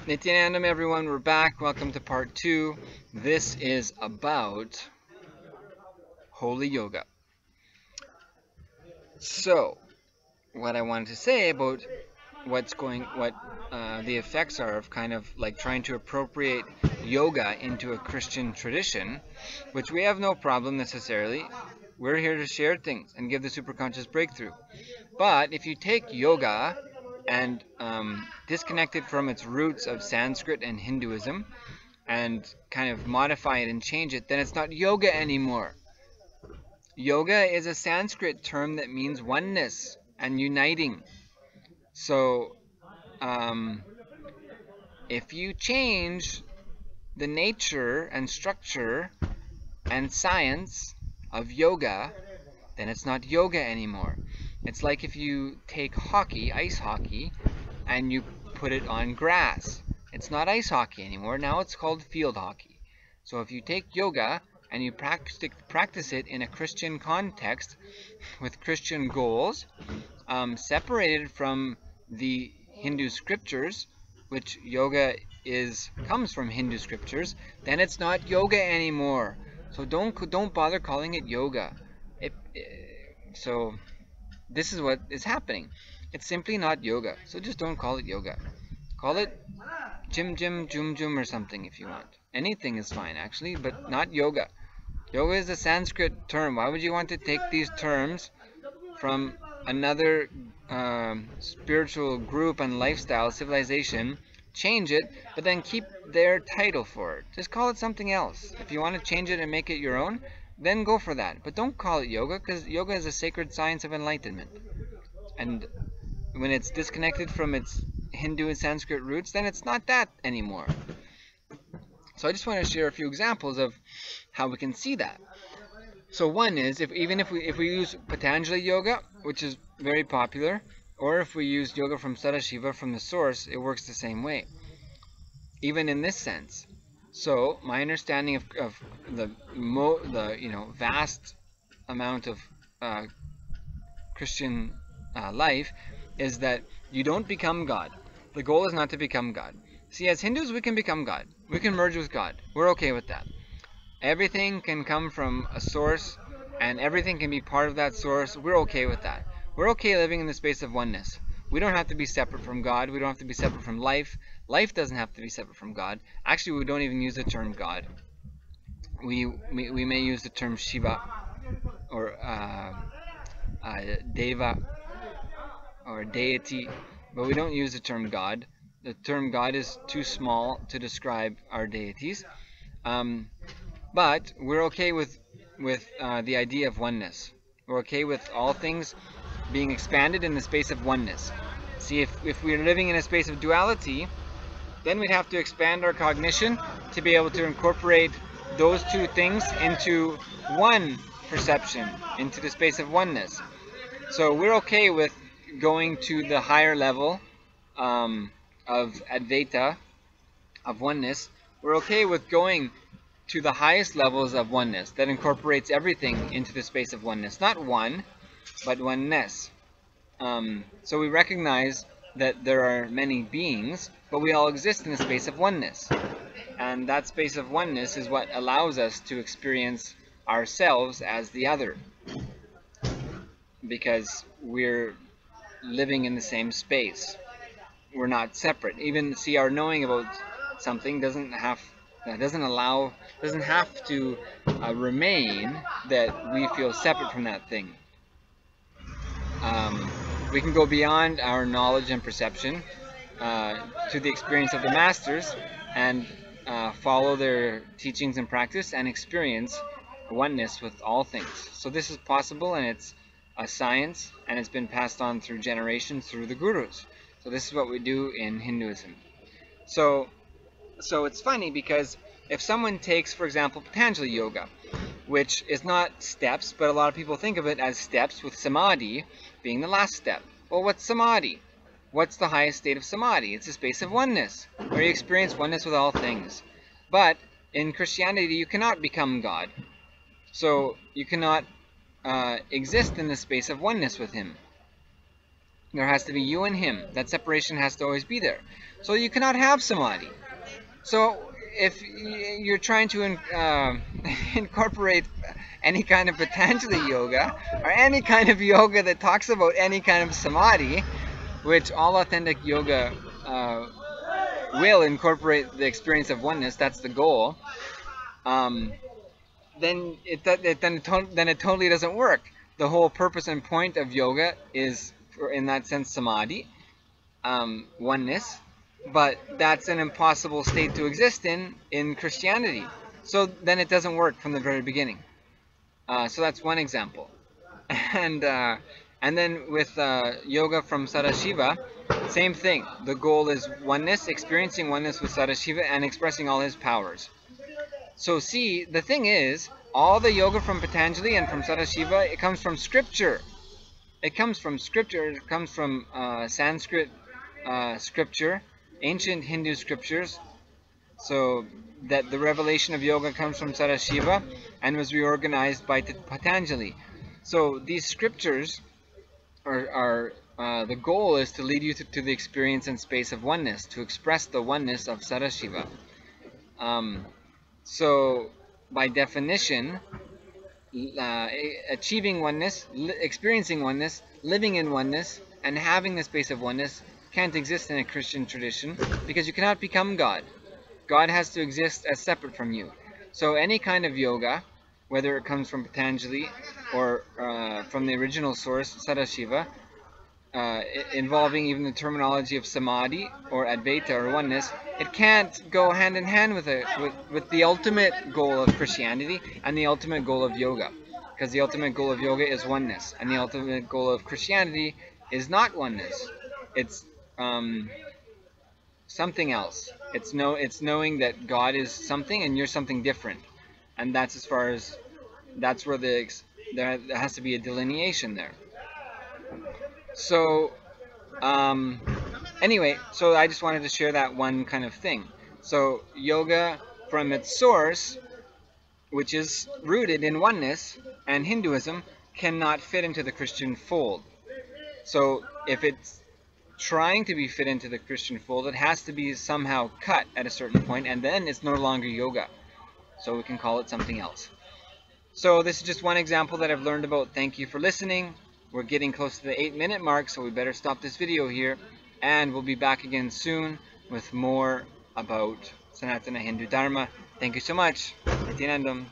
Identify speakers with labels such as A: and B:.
A: Nityanandam, everyone, we're back. Welcome to part 2. This is about holy yoga. So, what I wanted to say about what the effects are of kind of like trying to appropriate yoga into a Christian tradition, which we have no problem necessarily. We're here to share things and give the superconscious breakthrough. But if you take yoga and disconnect it from its roots of Sanskrit and Hinduism and kind of modify it and change it, then it's not yoga anymore. Yoga is a Sanskrit term that means oneness and uniting. So if you change the nature and structure and science of yoga, then it's not yoga anymore. It's like if you take hockey, ice hockey, and you put it on grass. It's not ice hockey anymore. Now it's called field hockey. So if you take yoga and you practice it in a Christian context with Christian goals, separated from the Hindu scriptures, which yoga comes from Hindu scriptures, then it's not yoga anymore. So don't bother calling it yoga. So this is what is happening. It's simply not yoga. So just don't call it yoga. Call it Jim Jim Jum Jum or something if you want. Anything is fine actually, but not yoga. Yoga is a Sanskrit term. Why would you want to take these terms from another spiritual group and lifestyle, civilization, change it, but then keep their title for it? Just call it something else. If you want to change it and make it your own, then go for that. But don't call it yoga, because yoga is a sacred science of enlightenment. And when it's disconnected from its Hindu and Sanskrit roots, then it's not that anymore. So I just want to share a few examples of how we can see that. So one is, if we use Patanjali yoga, which is very popular, or if we use yoga from Sadashiva, from the source, it works the same way. Even in this sense. So my understanding of the vast amount of Christian life is that you don't become God. The goal is not to become God. See, as Hindus, we can become God. We can merge with God. We're okay with that. Everything can come from a source, and everything can be part of that source. We're okay with that. We're okay living in the space of oneness. We don't have to be separate from God. We don't have to be separate from life. Life doesn't have to be separate from God. Actually, we don't even use the term God. We may use the term Shiva or Deva or deity, but we don't use the term God. The term God is too small to describe our deities. But we're okay with the idea of oneness. We're okay with all things being expanded in the space of oneness. See, if we're living in a space of duality, then we'd have to expand our cognition to be able to incorporate those two things into one perception, into the space of oneness. So we're okay with going to the higher level of Advaita, of oneness. We're okay with going to the highest levels of oneness that incorporates everything into the space of oneness. Not one, but oneness. So we recognize that there are many beings, but we all exist in the space of oneness. And that space of oneness is what allows us to experience ourselves as the other. Because we're living in the same space. We're not separate. Even, see, our knowing about something doesn't have to remain that we feel separate from that thing. We can go beyond our knowledge and perception to the experience of the masters and follow their teachings and practice and experience oneness with all things. So this is possible, and it's a science, and it's been passed on through generations through the gurus. So this is what we do in Hinduism. So it's funny because if someone takes, for example, Patanjali yoga, which is not steps, but a lot of people think of it as steps, with Samadhi being the last step. Well, what's Samadhi? What's the highest state of Samadhi? It's a space of oneness, where you experience oneness with all things. But in Christianity, you cannot become God. So you cannot exist in the space of oneness with Him. There has to be you and him. That separation has to always be there. So you cannot have samadhi. So if you're trying to incorporate any kind of Patanjali yoga or any kind of yoga that talks about any kind of samadhi, which all authentic yoga will incorporate the experience of oneness, that's the goal, then it totally doesn't work. The whole purpose and point of yoga is, in that sense, samadhi, oneness, but that's an impossible state to exist in Christianity. So then it doesn't work from the very beginning. So that's one example. And then with yoga from Sadashiva, same thing. The goal is oneness, experiencing oneness with Sadashiva and expressing all his powers. So see, the thing is, all the yoga from Patanjali and from Sadashiva, it comes from scripture. It comes from scripture. It comes from Sanskrit scripture, ancient Hindu scriptures. So that the revelation of yoga comes from Sadashiva and was reorganized by Patanjali. So these scriptures are the goal is to lead you to the experience and space of oneness, to express the oneness of Sadashiva. So by definition, achieving oneness, experiencing oneness, living in oneness, and having the space of oneness can't exist in a Christian tradition, because you cannot become God. God has to exist as separate from you. So any kind of yoga, whether it comes from Patanjali or from the original source, Sadashiva, involving even the terminology of samadhi or advaita or oneness, it can't go hand in hand with the ultimate goal of Christianity and the ultimate goal of yoga, because the ultimate goal of yoga is oneness, and the ultimate goal of Christianity is not oneness. It's something else. It's knowing that God is something and you're something different, and that's as far as that's where there has to be a delineation there. So anyway, so I just wanted to share that one kind of thing. So yoga from its source, which is rooted in oneness and Hinduism, cannot fit into the Christian fold. So if it's trying to be fit into the Christian fold, it has to be somehow cut at a certain point, and then it's no longer yoga. So we can call it something else. So this is just one example that I've learned about. Thank you for listening. We're getting close to the 8-minute mark, so we better stop this video here, and we'll be back again soon with more about Sanatana Hindu Dharma. Thank you so much. Nityanandam.